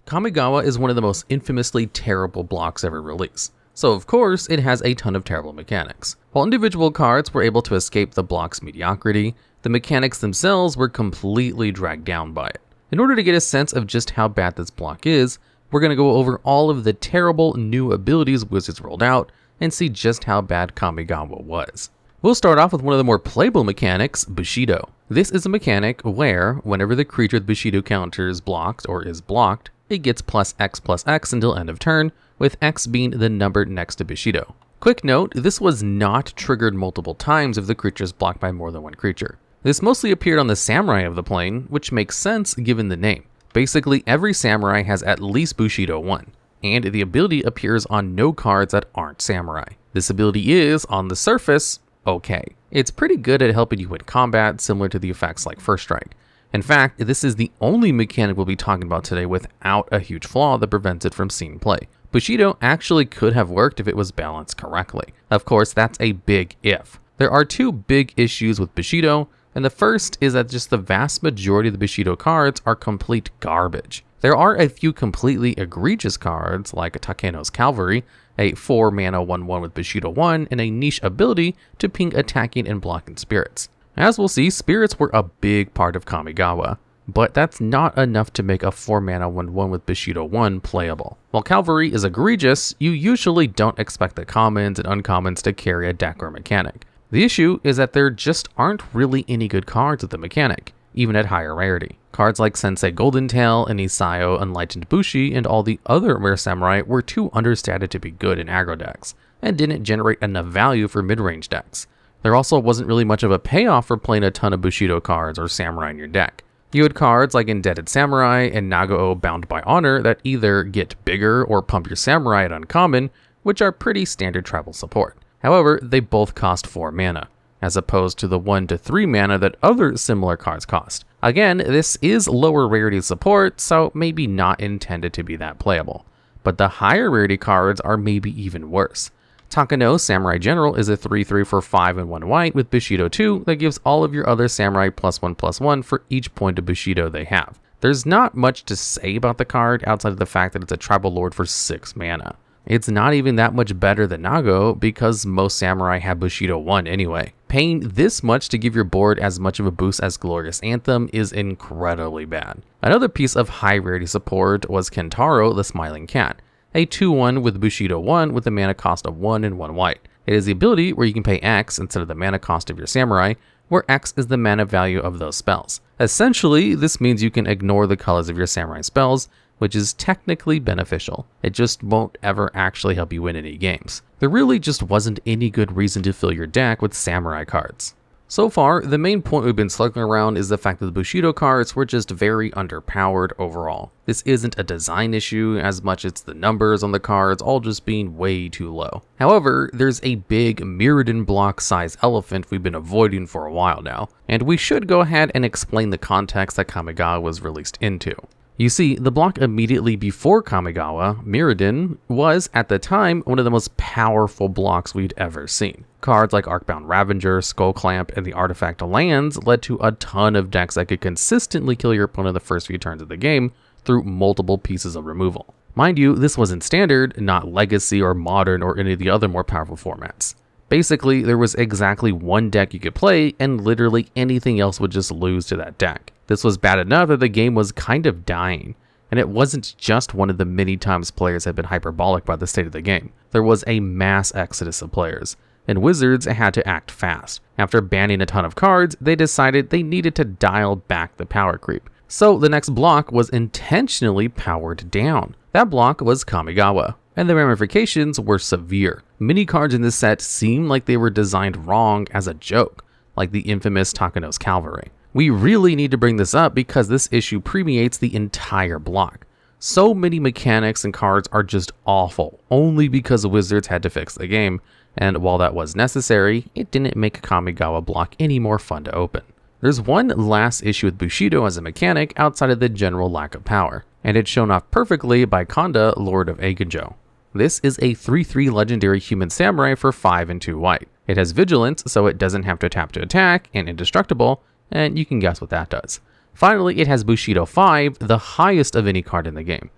Kamigawa is one of the most infamously terrible blocks ever released, so of course it has a ton of terrible mechanics. While individual cards were able to escape the block's mediocrity, the mechanics themselves were completely dragged down by it. In order to get a sense of just how bad this block is, we're going to go over all of the terrible new abilities Wizards rolled out and see just how bad Kamigawa was. We'll start off with one of the more playable mechanics, Bushido. This is a mechanic where, whenever the creature with Bushido counter is blocked or is blocked, it gets +X until end of turn, with X being the number next to Bushido. Quick note, this was not triggered multiple times if the creature is blocked by more than one creature. This mostly appeared on the Samurai of the plane, which makes sense given the name. Basically, every Samurai has at least Bushido 1, and the ability appears on no cards that aren't Samurai. This ability is, on the surface, okay. It's pretty good at helping you in combat, similar to the effects like First Strike. In fact, this is the only mechanic we'll be talking about today without a huge flaw that prevents it from seeing play. Bushido actually could have worked if it was balanced correctly. Of course, that's a big if. There are two big issues with Bushido, and the first is that just the vast majority of the Bushido cards are complete garbage. There are a few completely egregious cards, like Takeno's Cavalry, a 4-mana 1/1 with Bushido 1, and a niche ability to ping attacking and blocking spirits. As we'll see, spirits were a big part of Kamigawa, but that's not enough to make a 4-mana 1/1 with Bushido 1 playable. While Cavalry is egregious, you usually don't expect the commons and uncommons to carry a deck or mechanic. The issue is that there just aren't really any good cards with the mechanic, even at higher rarity. Cards like Sensei Golden Tail and Isayo Enlightened Bushi and all the other rare samurai were too understated to be good in aggro decks, and didn't generate enough value for mid-range decks. There also wasn't really much of a payoff for playing a ton of Bushido cards or samurai in your deck. You had cards like Indebted Samurai and Nagao Bound by Honor that either get bigger or pump your samurai at uncommon, which are pretty standard tribal support. However, they both cost 4 mana, as opposed to the 1 to 3 mana that other similar cards cost. Again, this is lower rarity support, so maybe not intended to be that playable. But the higher rarity cards are maybe even worse. Takeno Samurai General is a 3/3 for 5 and 1 white with Bushido 2 that gives all of your other samurai +1/+1 for each point of Bushido they have. There's not much to say about the card outside of the fact that it's a tribal lord for 6 mana. It's not even that much better than Nagao because most samurai have Bushido 1 anyway. Paying this much to give your board as much of a boost as Glorious Anthem is incredibly bad. Another piece of high rarity support was Kentaro the Smiling Cat, a 2/1 with Bushido 1 with a mana cost of 1 and 1 white. It is the ability where you can pay X instead of the mana cost of your samurai, where X is the mana value of those spells. Essentially, this means you can ignore the colors of your samurai spells, which is technically beneficial. It just won't ever actually help you win any games. There really just wasn't any good reason to fill your deck with samurai cards. So far, the main point we've been circling around is the fact that the Bushido cards were just very underpowered overall. This isn't a design issue as much as the numbers on the cards all just being way too low. However, there's a big Mirrodin block size elephant we've been avoiding for a while now, and we should go ahead and explain the context that Kamigawa was released into. You see, the block immediately before Kamigawa, Mirrodin, was, at the time, one of the most powerful blocks we'd ever seen. Cards like Arcbound Ravager, Skullclamp, and the Artifact Lands led to a ton of decks that could consistently kill your opponent the first few turns of the game through multiple pieces of removal. Mind you, this was in Standard, not Legacy or Modern or any of the other more powerful formats. Basically, there was exactly one deck you could play, and literally anything else would just lose to that deck. This was bad enough that the game was kind of dying, and it wasn't just one of the many times players had been hyperbolic by the state of the game. There was a mass exodus of players, and Wizards had to act fast. After banning a ton of cards, they decided they needed to dial back the power creep. So the next block was intentionally powered down. That block was Kamigawa, and the ramifications were severe. Many cards in this set seemed like they were designed wrong as a joke, like the infamous Takeno's Cavalry. We really need to bring this up because this issue permeates the entire block. So many mechanics and cards are just awful, only because Wizards had to fix the game, and while that was necessary, it didn't make Kamigawa block any more fun to open. There's one last issue with Bushido as a mechanic outside of the general lack of power, and it's shown off perfectly by Kanda, Lord of Eigenjo. This is a 3/3 legendary human samurai for 5 and 2 white. It has vigilance, so it doesn't have to tap to attack, and indestructible, and you can guess what that does. Finally, it has Bushido 5, the highest of any card in the game.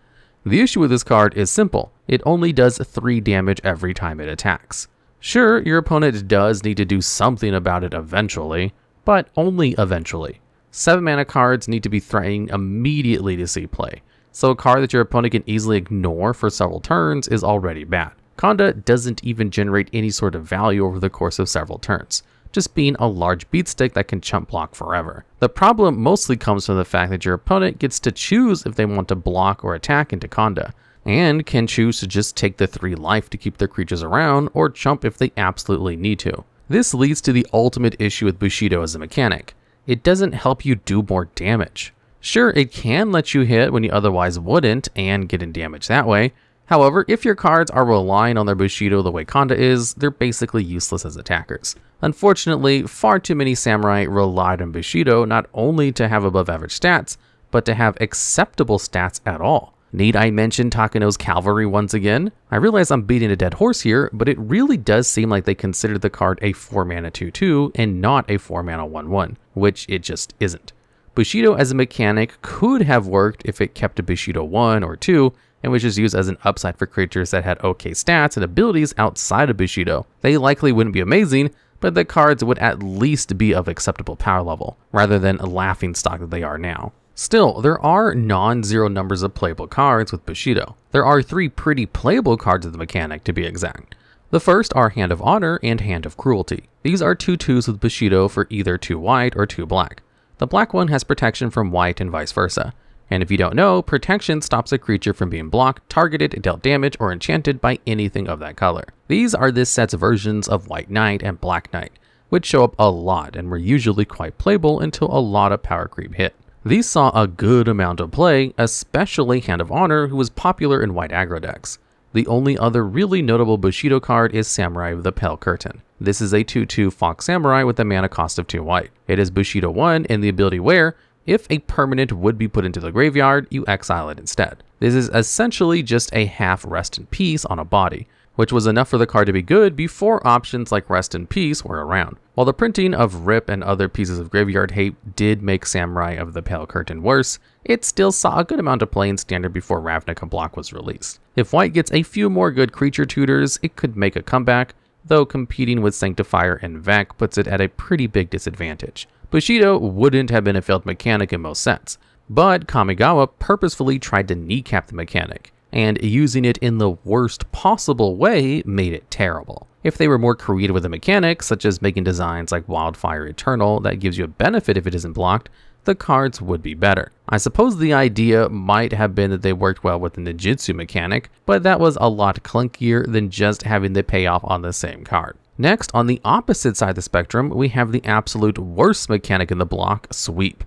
The issue with this card is simple. It only does 3 damage every time it attacks. Sure, your opponent does need to do something about it eventually, but only eventually. 7 mana cards need to be threatening immediately to see play, so a card that your opponent can easily ignore for several turns is already bad. Conda doesn't even generate any sort of value over the course of several turns, just being a large beatstick that can chump block forever. The problem mostly comes from the fact that your opponent gets to choose if they want to block or attack into Conda, and can choose to just take the 3 life to keep their creatures around or chump if they absolutely need to. This leads to the ultimate issue with Bushido as a mechanic. It doesn't help you do more damage. Sure, it can let you hit when you otherwise wouldn't and get in damage that way. However, if your cards are relying on their Bushido the way Conda is, they're basically useless as attackers. Unfortunately, far too many samurai relied on Bushido not only to have above average stats, but to have acceptable stats at all. Need I mention Takano's cavalry once again? I realize I'm beating a dead horse here, but it really does seem like they considered the card a 4 mana 2/2 and not a 4 mana 1/1, which it just isn't. Bushido as a mechanic could have worked if it kept a Bushido 1 or 2 and was just used as an upside for creatures that had okay stats and abilities outside of Bushido. They likely wouldn't be amazing, but the cards would at least be of acceptable power level, rather than a laughingstock that they are now. Still, there are non-zero numbers of playable cards with Bushido. There are 3 pretty playable cards of the mechanic, to be exact. The first are Hand of Honor and Hand of Cruelty. These are 2/2s with Bushido for either 2 white or 2 black. The black one has protection from white and vice versa. And if you don't know, protection stops a creature from being blocked, targeted, dealt damage, or enchanted by anything of that color. These are this set's versions of White Knight and Black Knight, which show up a lot and were usually quite playable until a lot of power creep hit. These saw a good amount of play, especially Hand of Honor, who was popular in white aggro decks. The only other really notable Bushido card is Samurai of the Pale Curtain. This is a 2/2 Fox Samurai with a mana cost of 2 white. It is Bushido 1 and the ability where, if a permanent would be put into the graveyard, you exile it instead. This is essentially just a half Rest in Peace on a body, which was enough for the card to be good before options like Rest in Peace were around. While the printing of Rip and other pieces of graveyard hate did make Samurai of the Pale Curtain worse, it still saw a good amount of play in Standard before Ravnica Block was released. If white gets a few more good creature tutors, it could make a comeback, though competing with Sanctifier and Vec puts it at a pretty big disadvantage. Bushido wouldn't have been a failed mechanic in most sets, but Kamigawa purposefully tried to kneecap the mechanic, and using it in the worst possible way made it terrible. If they were more creative with the mechanics, such as making designs like Wildfire Eternal that gives you a benefit if it isn't blocked, the cards would be better. I suppose the idea might have been that they worked well with the Ninjutsu mechanic, but that was a lot clunkier than just having the payoff on the same card. Next, on the opposite side of the spectrum, we have the absolute worst mechanic in the block, Sweep.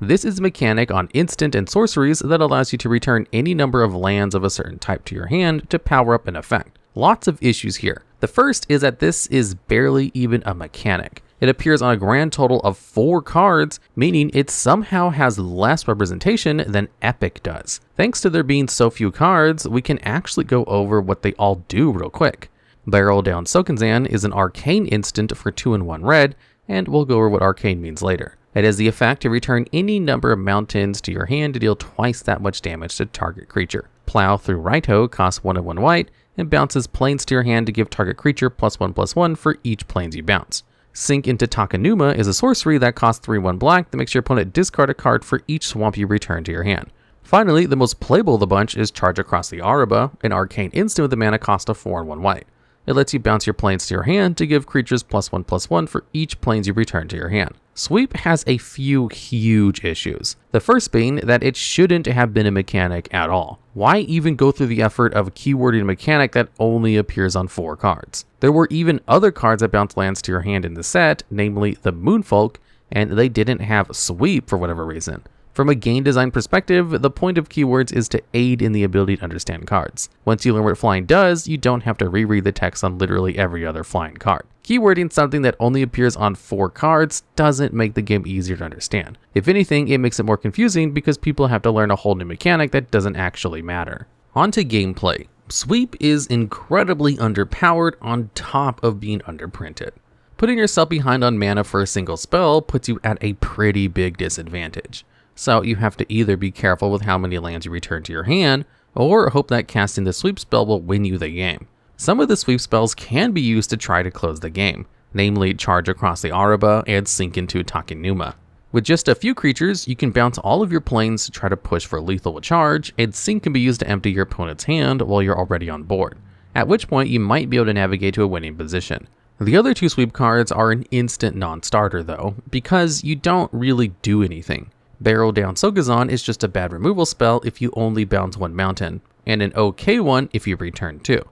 This is a mechanic on instant and sorceries that allows you to return any number of lands of a certain type to your hand to power up an effect. Lots of issues here. The first is that this is barely even a mechanic. It appears on a grand total of 4 cards, meaning it somehow has less representation than Epic does. Thanks to there being so few cards, we can actually go over what they all do real quick. Barrel Down Sokenzan is an arcane instant for 2 and 1 red, and we'll go over what arcane means later. It has the effect to return any number of mountains to your hand to deal twice that much damage to target creature. Plow Through Raito costs 1 and 1 white, and bounces planes to your hand to give target creature +1/+1 for each planes you bounce. Sink into Takanuma is a sorcery that costs 3/1 black that makes your opponent discard a card for each swamp you return to your hand. Finally, the most playable of the bunch is Charge Across the Araba, an arcane instant with a mana cost of 4 and 1 white. It lets you bounce your planes to your hand to give creatures +1/+1 for each planes you return to your hand. Sweep has a few huge issues. The first being that it shouldn't have been a mechanic at all. Why even go through the effort of keywording a mechanic that only appears on 4 cards? There were even other cards that bounce lands to your hand in the set, namely the Moonfolk, and they didn't have Sweep for whatever reason. From a game design perspective, the point of keywords is to aid in the ability to understand cards. Once you learn what flying does, you don't have to reread the text on literally every other flying card. Keywording something that only appears on 4 cards doesn't make the game easier to understand. If anything, it makes it more confusing because people have to learn a whole new mechanic that doesn't actually matter. On to gameplay. Sweep is incredibly underpowered on top of being underprinted. Putting yourself behind on mana for a single spell puts you at a pretty big disadvantage. So you have to either be careful with how many lands you return to your hand, or hope that casting the sweep spell will win you the game. Some of the sweep spells can be used to try to close the game, namely Charge Across the Araba and Sink into Takenuma. With just a few creatures, you can bounce all of your planes to try to push for lethal with Charge, and Sink can be used to empty your opponent's hand while you're already on board, at which point you might be able to navigate to a winning position. The other two sweep cards are an instant non-starter though, because you don't really do anything. Barrel Down Sokuzan is just a bad removal spell if you only bounce one mountain, and an okay one if you return two,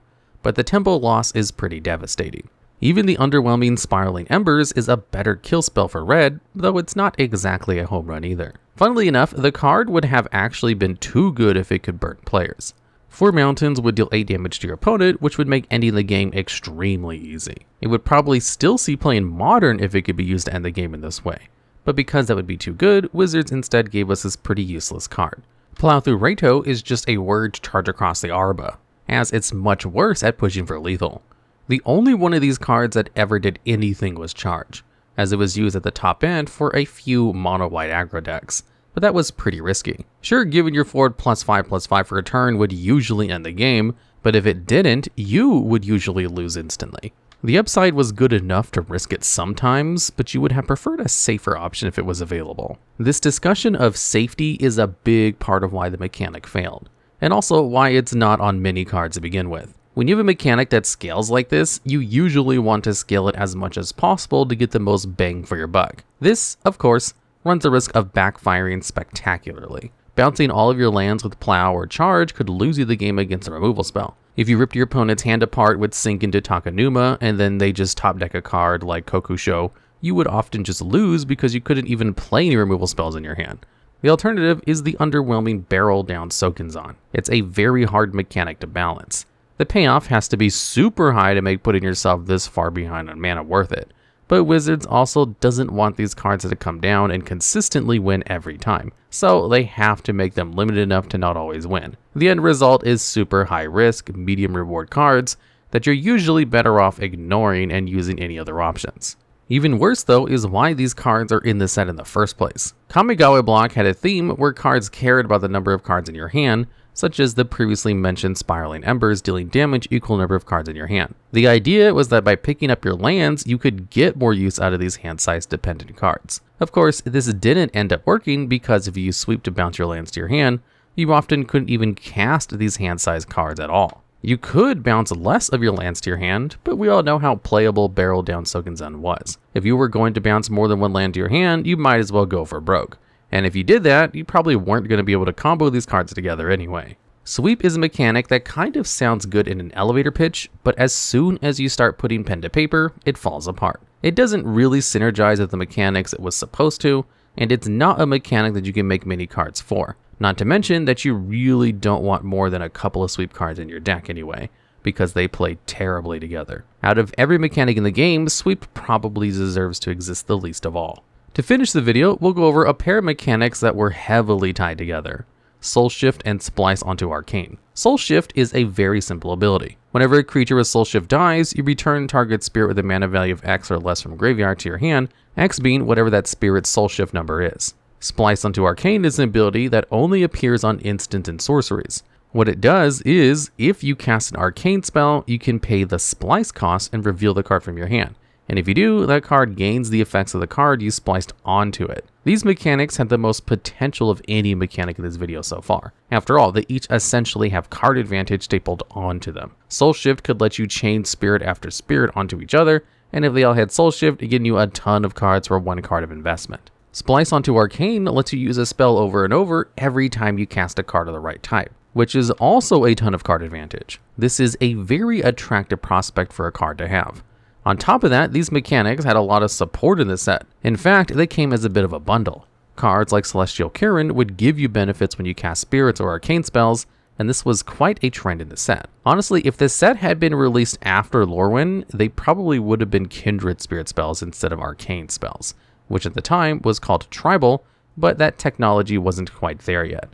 but the tempo loss is pretty devastating. Even the underwhelming Spiraling Embers is a better kill spell for red, though it's not exactly a home run either. Funnily enough, the card would have actually been too good if it could burn players. 4 mountains would deal 8 damage to your opponent, which would make ending the game extremely easy. It would probably still see play in Modern if it could be used to end the game in this way, but because that would be too good, Wizards instead gave us this pretty useless card. Plow Through Reito is just a word to Charge Across the Araba, as it's much worse at pushing for lethal. The only one of these cards that ever did anything was Charge, as it was used at the top end for a few mono-white aggro decks, but that was pretty risky. Sure, giving your forward +5/+5 for a turn would usually end the game, but if it didn't, you would usually lose instantly. The upside was good enough to risk it sometimes, but you would have preferred a safer option if it was available. This discussion of safety is a big part of why the mechanic failed, and also why it's not on many cards to begin with. When you have a mechanic that scales like this, you usually want to scale it as much as possible to get the most bang for your buck. This, of course, runs the risk of backfiring spectacularly. Bouncing all of your lands with Plow or Charge could lose you the game against a removal spell. If you ripped your opponent's hand apart with Sink into Takenuma and then they just top deck a card like Kokusho, you would often just lose because you couldn't even play any removal spells in your hand. The alternative is the underwhelming Barrel Down Sokuzan. It's a very hard mechanic to balance. The payoff has to be super high to make putting yourself this far behind on mana worth it, but Wizards also doesn't want these cards to come down and consistently win every time, so they have to make them limited enough to not always win. The end result is super high risk, medium reward cards that you're usually better off ignoring and using any other options. Even worse though is why these cards are in the set in the first place. Kamigawa block had a theme where cards cared about the number of cards in your hand, such as the previously mentioned Spiraling Embers dealing damage equal number of cards in your hand. The idea was that by picking up your lands, you could get more use out of these hand size dependent cards. Of course, this didn't end up working because if you use sweep to bounce your lands to your hand, you often couldn't even cast these hand size cards at all. You could bounce less of your lands to your hand, but we all know how playable Barrel Down Sokuzan was. If you were going to bounce more than one land to your hand, you might as well go for broke. And if you did that, you probably weren't going to be able to combo these cards together anyway. Sweep is a mechanic that kind of sounds good in an elevator pitch, but as soon as you start putting pen to paper, it falls apart. It doesn't really synergize with the mechanics it was supposed to, and it's not a mechanic that you can make many cards for. Not to mention that you really don't want more than a couple of sweep cards in your deck anyway, because they play terribly together. Out of every mechanic in the game, sweep probably deserves to exist the least of all. To finish the video, we'll go over a pair of mechanics that were heavily tied together: Soulshift and Splice onto Arcane. Soulshift is a very simple ability. Whenever a creature with Soulshift dies, you return target spirit with a mana value of X or less from graveyard to your hand, X being whatever that spirit's Soulshift number is. Splice onto Arcane is an ability that only appears on instant and sorceries. What it does is, if you cast an Arcane spell, you can pay the Splice cost and reveal the card from your hand. And if you do, that card gains the effects of the card you spliced onto it. These mechanics have the most potential of any mechanic in this video so far. After all, they each essentially have card advantage stapled onto them. Soulshift could let you chain spirit after spirit onto each other, and if they all had Soulshift, it gives you a ton of cards for one card of investment. Splice onto Arcane lets you use a spell over and over every time you cast a card of the right type, which is also a ton of card advantage. This is a very attractive prospect for a card to have. On top of that, these mechanics had a lot of support in the set. In fact, they came as a bit of a bundle. Cards like Celestial Kirin would give you benefits when you cast spirits or arcane spells, and this was quite a trend in the set. Honestly, if this set had been released after Lorwyn, they probably would have been kindred spirit spells instead of arcane spells, which at the time was called tribal, but that technology wasn't quite there yet.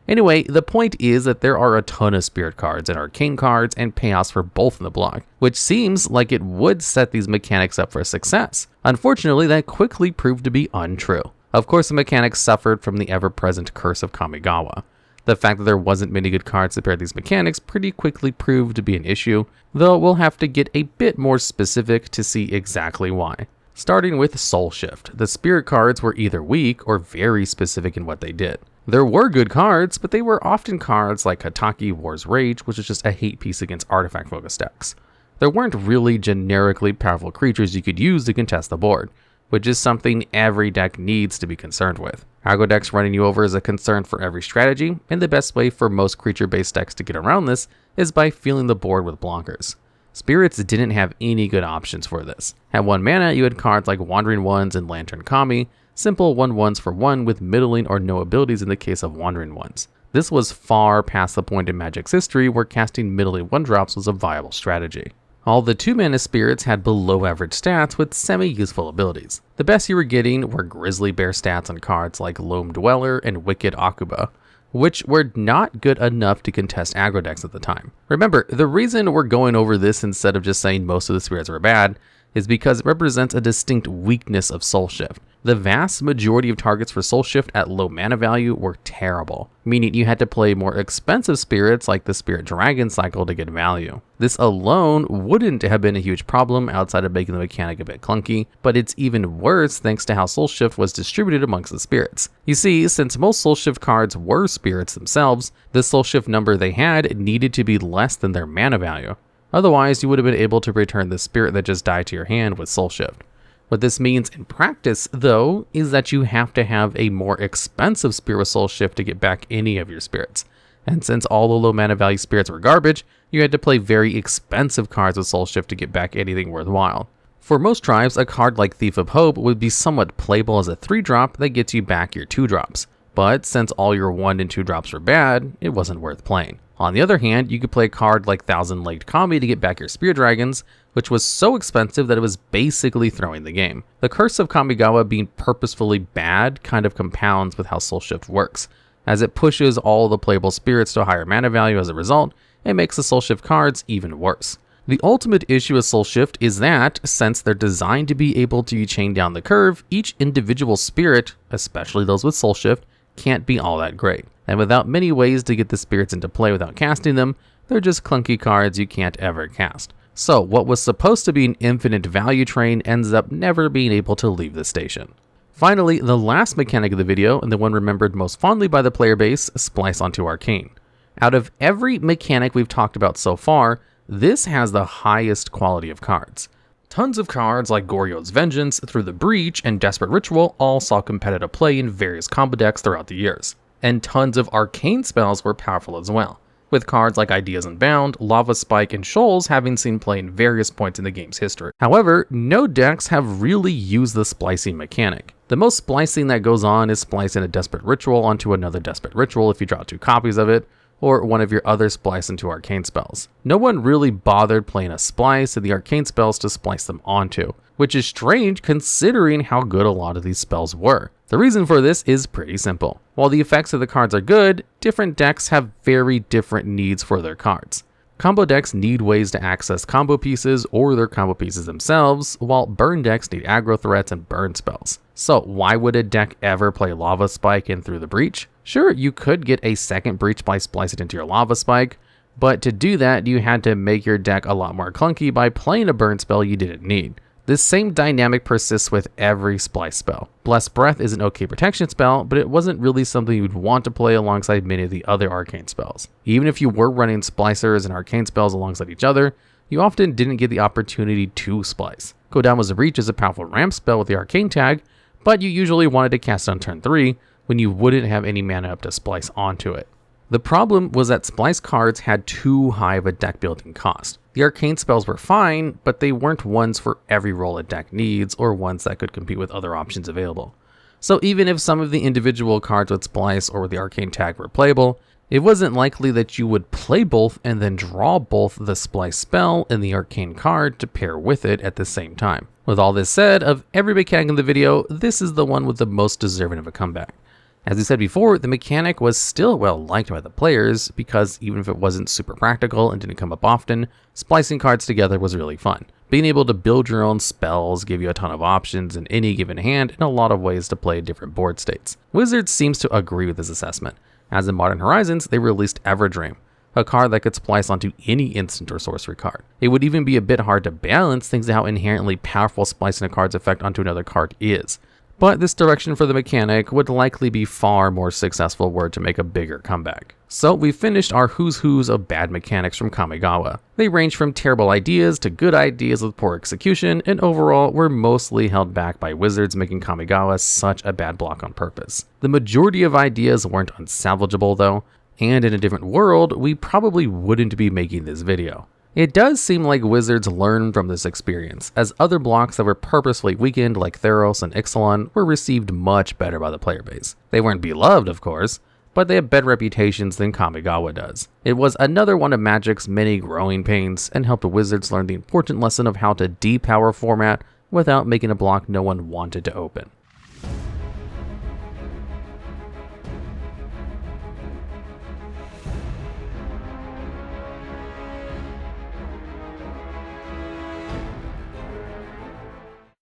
Anyway, the point is that there are a ton of spirit cards and arcane cards and payoffs for both in the block, which seems like it would set these mechanics up for success. Unfortunately, that quickly proved to be untrue. Of course, the mechanics suffered from the ever-present curse of Kamigawa. The fact that there wasn't many good cards to pair these mechanics pretty quickly proved to be an issue, though we'll have to get a bit more specific to see exactly why. Starting with Soulshift, the spirit cards were either weak or very specific in what they did. There were good cards, but they were often cards like Hataki War's Rage, which is just a hate piece against artifact-focused decks. There weren't really generically powerful creatures you could use to contest the board, which is something every deck needs to be concerned with. Aggro decks running you over is a concern for every strategy, and the best way for most creature-based decks to get around this is by filling the board with blockers. Spirits didn't have any good options for this. At 1 mana, you had cards like Wandering Ones and Lantern Kami, simple 1/1s for 1 with middling or no abilities in the case of Wandering Ones. This was far past the point in Magic's history where casting middling 1-drops was a viable strategy. All the 2-mana spirits had below-average stats with semi-useful abilities. The best you were getting were Grizzly Bear stats on cards like Loam Dweller and Wicked Akuba, which were not good enough to contest aggro decks at the time. Remember, the reason we're going over this instead of just saying most of the spirits were bad is because it represents a distinct weakness of Soulshift. The vast majority of targets for Soulshift at low mana value were terrible, meaning you had to play more expensive spirits like the Spirit Dragon cycle to get value. This alone wouldn't have been a huge problem outside of making the mechanic a bit clunky, but it's even worse thanks to how Soulshift was distributed amongst the spirits. You see, since most Soulshift cards were spirits themselves, the Soulshift number they had needed to be less than their mana value. Otherwise, you would have been able to return the spirit that just died to your hand with Soulshift. What this means in practice, though, is that you have to have a more expensive spirit with Soulshift to get back any of your spirits. And since all the low mana value spirits were garbage, you had to play very expensive cards with Soulshift to get back anything worthwhile. For most tribes, a card like Thief of Hope would be somewhat playable as a 3-drop that gets you back your 2-drops. But since all your 1 and 2 drops were bad, it wasn't worth playing. On the other hand, you could play a card like Thousand-Legged Kami to get back your Spirit Dragons, which was so expensive that it was basically throwing the game. The curse of Kamigawa being purposefully bad kind of compounds with how Soulshift works. As it pushes all the playable spirits to a higher mana value as a result, it makes the Soulshift cards even worse. The ultimate issue with Soulshift is that, since they're designed to be able to chain down the curve, each individual spirit, especially those with Soulshift, can't be all that great. And without many ways to get the spirits into play without casting them, they're just clunky cards you can't ever cast. So what was supposed to be an infinite value train ends up never being able to leave the station. Finally, the last mechanic of the video, and the one remembered most fondly by the player base, Splice onto Arcane. Out of every mechanic we've talked about so far, this has the highest quality of cards. Tons of cards like Goryo's Vengeance, Through the Breach, and Desperate Ritual all saw competitive play in various combo decks throughout the years. And tons of arcane spells were powerful as well, with cards like Ideas Unbound, Lava Spike, and Shoals having seen play in various points in the game's history. However, no decks have really used the splicing mechanic. The most splicing that goes on is splicing a Desperate Ritual onto another Desperate Ritual if you draw 2 copies of it, or one of your other splice into arcane spells. No one really bothered playing a splice and the arcane spells to splice them onto, which is strange considering how good a lot of these spells were. The reason for this is pretty simple. While the effects of the cards are good, different decks have very different needs for their cards. Combo decks need ways to access combo pieces or their combo pieces themselves, while burn decks need aggro threats and burn spells. So why would a deck ever play Lava Spike in Through the Breach? Sure, you could get a second Breach by splicing it into your Lava Spike, but to do that, you had to make your deck a lot more clunky by playing a burn spell you didn't need. This same dynamic persists with every splice spell. Blessed Breath is an okay protection spell, but it wasn't really something you'd want to play alongside many of the other arcane spells. Even if you were running splicers and arcane spells alongside each other, you often didn't get the opportunity to splice. Kodama's Reach is a powerful ramp spell with the arcane tag, but you usually wanted to cast it on turn 3 when you wouldn't have any mana up to splice onto it. The problem was that splice cards had too high of a deck building cost. The arcane spells were fine, but they weren't ones for every role a deck needs or ones that could compete with other options available. So even if some of the individual cards with splice or with the arcane tag were playable, it wasn't likely that you would play both and then draw both the splice spell and the arcane card to pair with it at the same time. With all this said, of every mechanic in the video, this is the one with the most deserving of a comeback. As we said before, the mechanic was still well liked by the players because even if it wasn't super practical and didn't come up often, splicing cards together was really fun. Being able to build your own spells gave you a ton of options in any given hand and a lot of ways to play different board states. Wizards seems to agree with this assessment. As in Modern Horizons, they released Everdream, a card that could splice onto any instant or sorcery card. It would even be a bit hard to balance thanks to how inherently powerful splicing a card's effect onto another card is. But this direction for the mechanic would likely be far more successful were it to make a bigger comeback. So we finished our who's who's of bad mechanics from Kamigawa. They range from terrible ideas to good ideas with poor execution, and overall were mostly held back by Wizards making Kamigawa such a bad block on purpose. The majority of ideas weren't unsalvageable though, and in a different world, we probably wouldn't be making this video. It does seem like Wizards learned from this experience, as other blocks that were purposefully weakened like Theros and Ixalan were received much better by the player base. They weren't beloved, of course, but they have better reputations than Kamigawa does. It was another one of Magic's many growing pains, and helped Wizards learn the important lesson of how to depower format without making a block no one wanted to open.